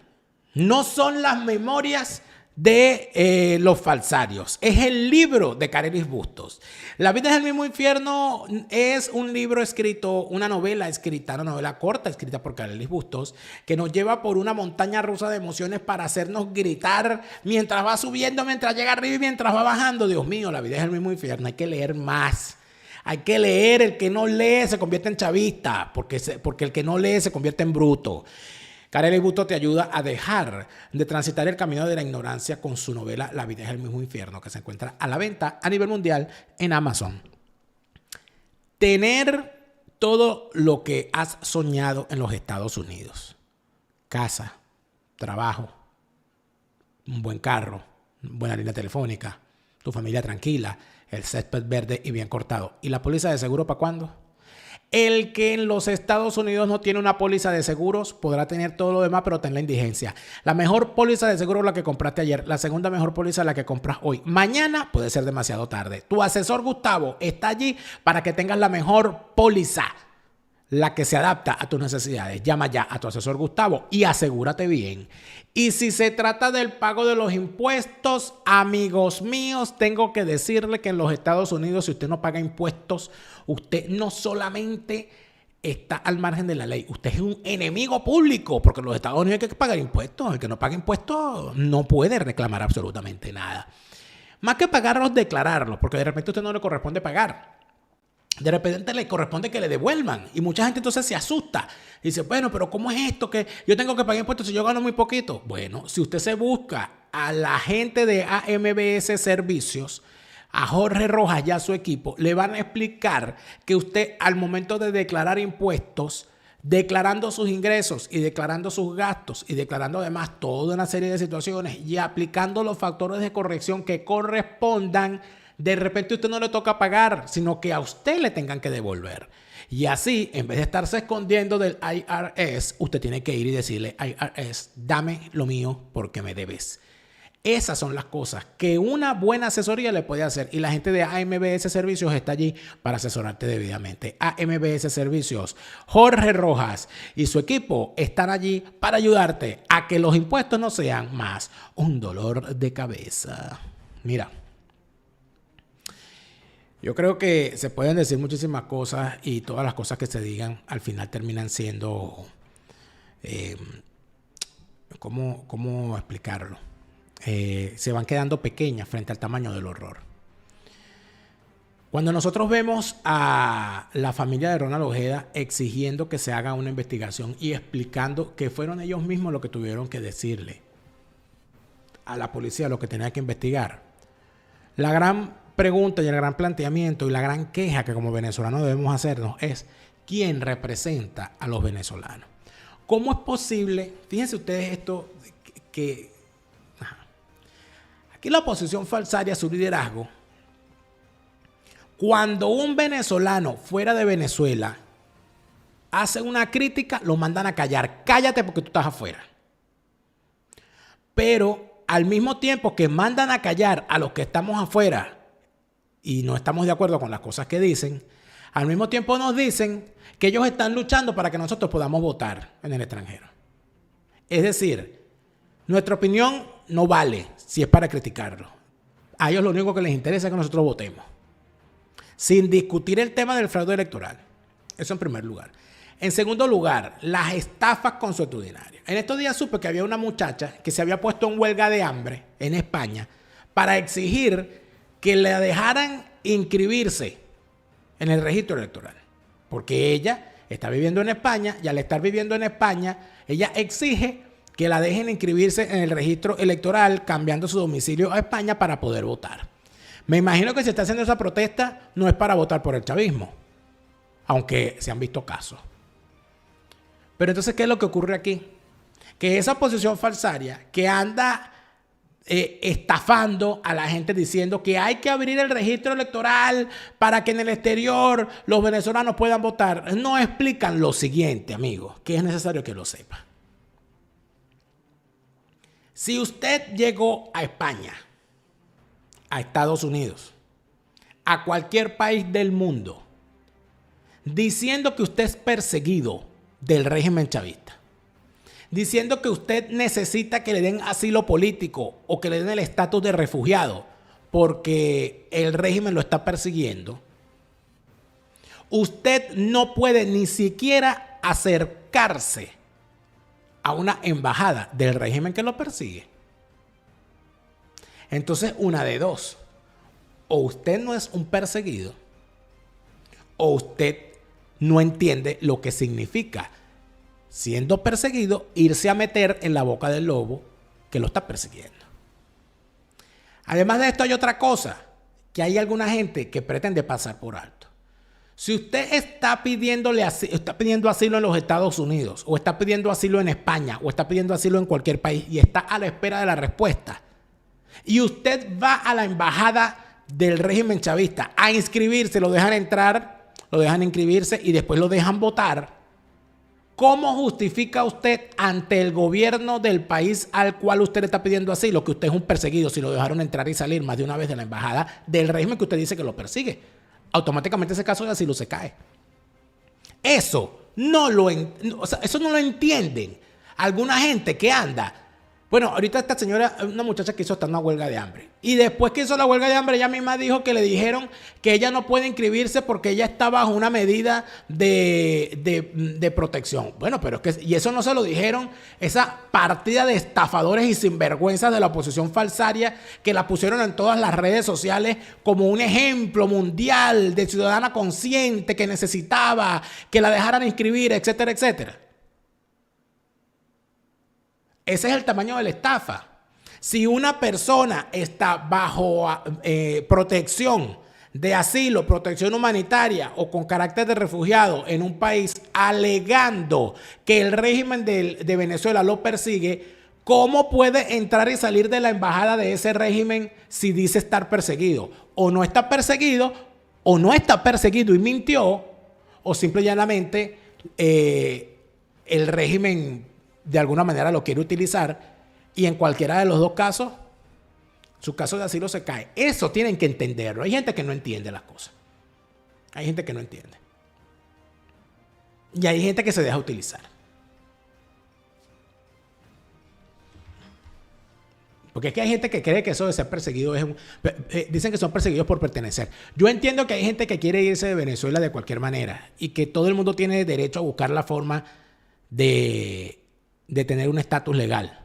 No son las memorias de los falsarios. Es el libro de Carelis Bustos. La vida es el mismo infierno es un libro escrito, una novela corta escrita por Carelis Bustos, que nos lleva por una montaña rusa de emociones para hacernos gritar mientras va subiendo, mientras llega arriba y mientras va bajando. Dios mío, la vida es el mismo infierno. Hay que leer más. Hay que leer. El que no lee se convierte en chavista, porque el que no lee se convierte en bruto. Carelis Bustos te ayuda a dejar de transitar el camino de la ignorancia con su novela La vida es el mismo infierno, que se encuentra a la venta a nivel mundial en Amazon. Tener todo lo que has soñado en los Estados Unidos. Casa, trabajo, un buen carro, buena línea telefónica, tu familia tranquila, el césped verde y bien cortado. ¿Y la póliza de seguro para cuándo? El que en los Estados Unidos no tiene una póliza de seguros podrá tener todo lo demás, pero ten la indigencia. La mejor póliza de seguro es la que compraste ayer. La segunda mejor póliza es la que compras hoy. Mañana puede ser demasiado tarde. Tu asesor Gustavo está allí para que tengas la mejor póliza, la que se adapta a tus necesidades. Llama ya a tu asesor Gustavo y asegúrate bien. Y si se trata del pago de los impuestos, amigos míos, tengo que decirle que en los Estados Unidos, si usted no paga impuestos, usted no solamente está al margen de la ley, usted es un enemigo público, porque en los Estados Unidos hay que pagar impuestos. El que no paga impuestos no puede reclamar absolutamente nada. Más que pagarlos, declararlos, porque de repente a usted no le corresponde pagar. De repente le corresponde que le devuelvan. Y mucha gente entonces se asusta. Y dice, bueno, pero ¿cómo es esto que yo tengo que pagar impuestos si yo gano muy poquito? Bueno, si usted se busca a la gente de AMBS Servicios, a Jorge Rojas y a su equipo, le van a explicar que usted al momento de declarar impuestos, declarando sus ingresos y declarando sus gastos y declarando además toda una serie de situaciones y aplicando los factores de corrección que correspondan, de repente a usted no le toca pagar, sino que a usted le tengan que devolver. Y así, en vez de estarse escondiendo del IRS, usted tiene que ir y decirle, IRS, dame lo mío porque me debes. Esas son las cosas que una buena asesoría le puede hacer. Y la gente de AMBS Servicios está allí para asesorarte debidamente. AMBS Servicios, Jorge Rojas y su equipo están allí para ayudarte a que los impuestos no sean más un dolor de cabeza. Mira. Yo creo que se pueden decir muchísimas cosas y todas las cosas que se digan al final terminan siendo, ¿cómo explicarlo? Se van quedando pequeñas frente al tamaño del horror. Cuando nosotros vemos a la familia de Ronald Ojeda exigiendo que se haga una investigación y explicando que fueron ellos mismos los que tuvieron que decirle a la policía lo que tenía que investigar, la gran pregunta y el gran planteamiento y la gran queja que como venezolanos debemos hacernos es ¿quién representa a los venezolanos? ¿Cómo es posible? Fíjense ustedes esto que aquí la oposición falsaria su liderazgo. Cuando un venezolano fuera de Venezuela hace una crítica, lo mandan a callar. Cállate porque tú estás afuera. Pero al mismo tiempo que mandan a callar a los que estamos afuera y no estamos de acuerdo con las cosas que dicen, al mismo tiempo nos dicen que ellos están luchando para que nosotros podamos votar en el extranjero. Es decir, nuestra opinión no vale si es para criticarlo. A ellos lo único que les interesa es que nosotros votemos, sin discutir el tema del fraude electoral. Eso en primer lugar. En segundo lugar, las estafas consuetudinarias. En estos días supe que había una muchacha que se había puesto en huelga de hambre en España para exigir que le dejaran inscribirse en el registro electoral. Porque ella está viviendo en España y al estar viviendo en España, ella exige que la dejen inscribirse en el registro electoral cambiando su domicilio a España para poder votar. Me imagino que si está haciendo esa protesta no es para votar por el chavismo, aunque se han visto casos. Pero entonces, ¿qué es lo que ocurre aquí? Que esa posición falsaria que anda estafando a la gente diciendo que hay que abrir el registro electoral para que en el exterior los venezolanos puedan votar, no explican lo siguiente, amigos, que es necesario que lo sepa. Si usted llegó a España, a Estados Unidos, a cualquier país del mundo, diciendo que usted es perseguido del régimen chavista, diciendo que usted necesita que le den asilo político o que le den el estatus de refugiado porque el régimen lo está persiguiendo, usted no puede ni siquiera acercarse a una embajada del régimen que lo persigue. Entonces, una de dos: o usted no es un perseguido, o usted no entiende lo que significa, siendo perseguido, irse a meter en la boca del lobo que lo está persiguiendo. Además de esto hay otra cosa, que hay alguna gente que pretende pasar por alto. Si usted está pidiendo asilo en los Estados Unidos, o está pidiendo asilo en España, o está pidiendo asilo en cualquier país y está a la espera de la respuesta, y usted va a la embajada del régimen chavista a inscribirse, lo dejan entrar, lo dejan inscribirse y después lo dejan votar. ¿Cómo justifica usted ante el gobierno del país al cual usted le está pidiendo asilo que usted es un perseguido si lo dejaron entrar y salir más de una vez de la embajada del régimen que usted dice que lo persigue? Automáticamente ese caso de asilo se cae. Eso no lo entienden alguna gente que anda. Bueno, ahorita esta señora, una muchacha que hizo hasta una huelga de hambre. Y después que hizo la huelga de hambre, ella misma dijo que le dijeron que ella no puede inscribirse porque ella está bajo una medida de protección. Bueno, pero es que, y eso no se lo dijeron esa partida de estafadores y sinvergüenzas de la oposición falsaria que la pusieron en todas las redes sociales como un ejemplo mundial de ciudadana consciente que necesitaba que la dejaran inscribir, etcétera, etcétera. Ese es el tamaño de la estafa. Si una persona está bajo protección de asilo, protección humanitaria o con carácter de refugiado en un país alegando que el régimen de Venezuela lo persigue, ¿cómo puede entrar y salir de la embajada de ese régimen si dice estar perseguido? O no está perseguido, o no está perseguido y mintió, o simple y llanamente el régimen de alguna manera lo quiere utilizar, y en cualquiera de los dos casos su caso de asilo se cae. Eso tienen que entenderlo. Hay gente que no entiende las cosas. Hay gente que no entiende. Y hay gente que se deja utilizar. Porque es que hay gente que cree que eso de ser perseguido es dicen que son perseguidos por pertenecer. Yo entiendo que hay gente que quiere irse de Venezuela de cualquier manera y que todo el mundo tiene derecho a buscar la forma de tener un estatus legal.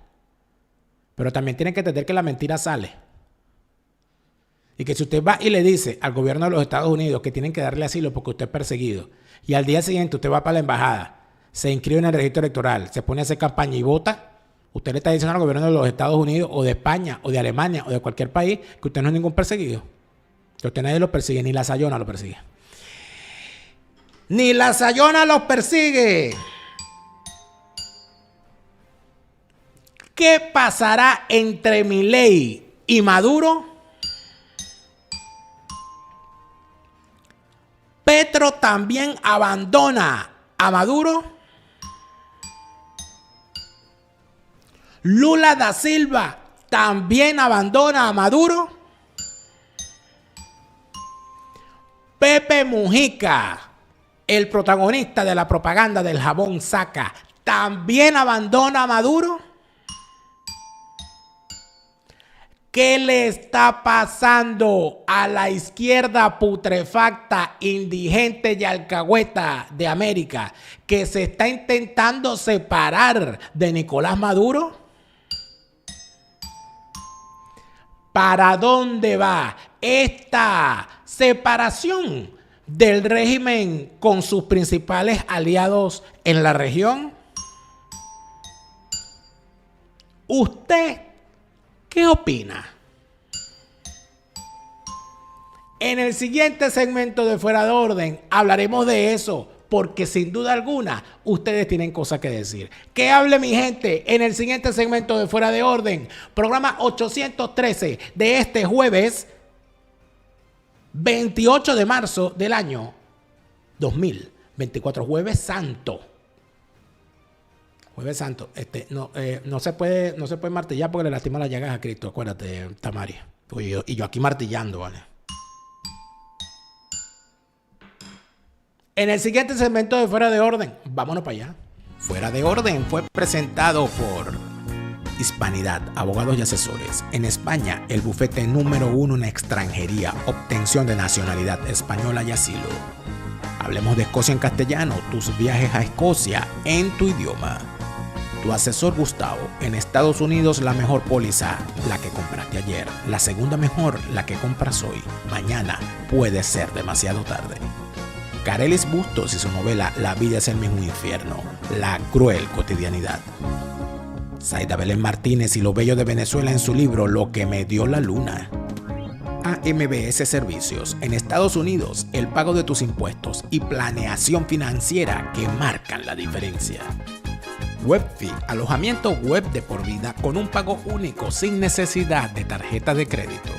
Pero también tienen que entender que la mentira sale. Y que si usted va y le dice al gobierno de los Estados Unidos que tienen que darle asilo porque usted es perseguido, y al día siguiente usted va para la embajada, se inscribe en el registro electoral, se pone a hacer campaña y vota, usted le está diciendo al gobierno de los Estados Unidos o de España o de Alemania o de cualquier país que usted no es ningún perseguido. Que usted nadie lo persigue, ni la Sayona lo persigue. ¡Ni la Sayona los persigue! ¿Qué pasará entre Milei y Maduro? ¿Petro también abandona a Maduro? ¿Lula da Silva también abandona a Maduro? ¿Pepe Mujica, el protagonista de la propaganda del jabón Saca, también abandona a Maduro? ¿Qué le está pasando a la izquierda putrefacta, indigente y alcahueta de América que se está intentando separar de Nicolás Maduro? ¿Para dónde va esta separación del régimen con sus principales aliados en la región? ¿Usted qué opina? En el siguiente segmento de Fuera de Orden hablaremos de eso, porque sin duda alguna ustedes tienen cosas que decir. Que hable mi gente en el siguiente segmento de Fuera de Orden, programa 813 de este jueves 28 de marzo del año 2024, Jueves Santo. Jueves Santo, no se puede martillar porque le lastima las llagas a Cristo, acuérdate, Tamari. Y yo aquí martillando, ¿vale? En el siguiente segmento de Fuera de Orden, vámonos para allá. Fuera de Orden fue presentado por Hispanidad, abogados y asesores. En España, el bufete número 1 en extranjería, obtención de nacionalidad española y asilo. Hablemos de Escocia en castellano, tus viajes a Escocia en tu idioma. Tu asesor Gustavo, en Estados Unidos la mejor póliza, la que compraste ayer. La segunda mejor, la que compras hoy. Mañana puede ser demasiado tarde. Carelis Bustos y su novela La vida es el mismo infierno, la cruel cotidianidad. Zaida Belén Martínez y lo bello de Venezuela en su libro Lo que me dio la luna. AMBS Servicios, en Estados Unidos, el pago de tus impuestos y planeación financiera que marcan la diferencia. Webfee, alojamiento web de por vida con un pago único sin necesidad de tarjeta de crédito.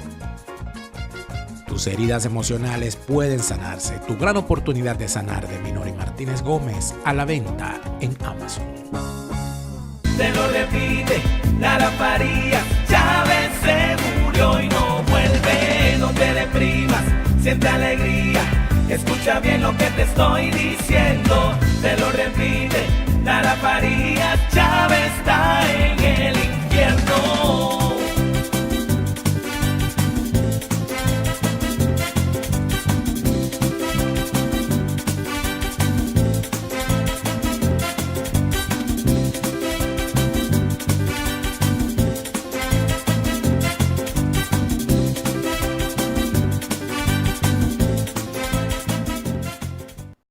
Tus heridas emocionales pueden sanarse. Tu gran oportunidad de sanar de Minori Martínez Gómez, a la venta en Amazon. Te lo repite, Lara Farías, Chávez se murió y no vuelve. No te deprimas, siente alegría, escucha bien lo que te estoy diciendo. Te lo repite, Lara Farías, Chávez está en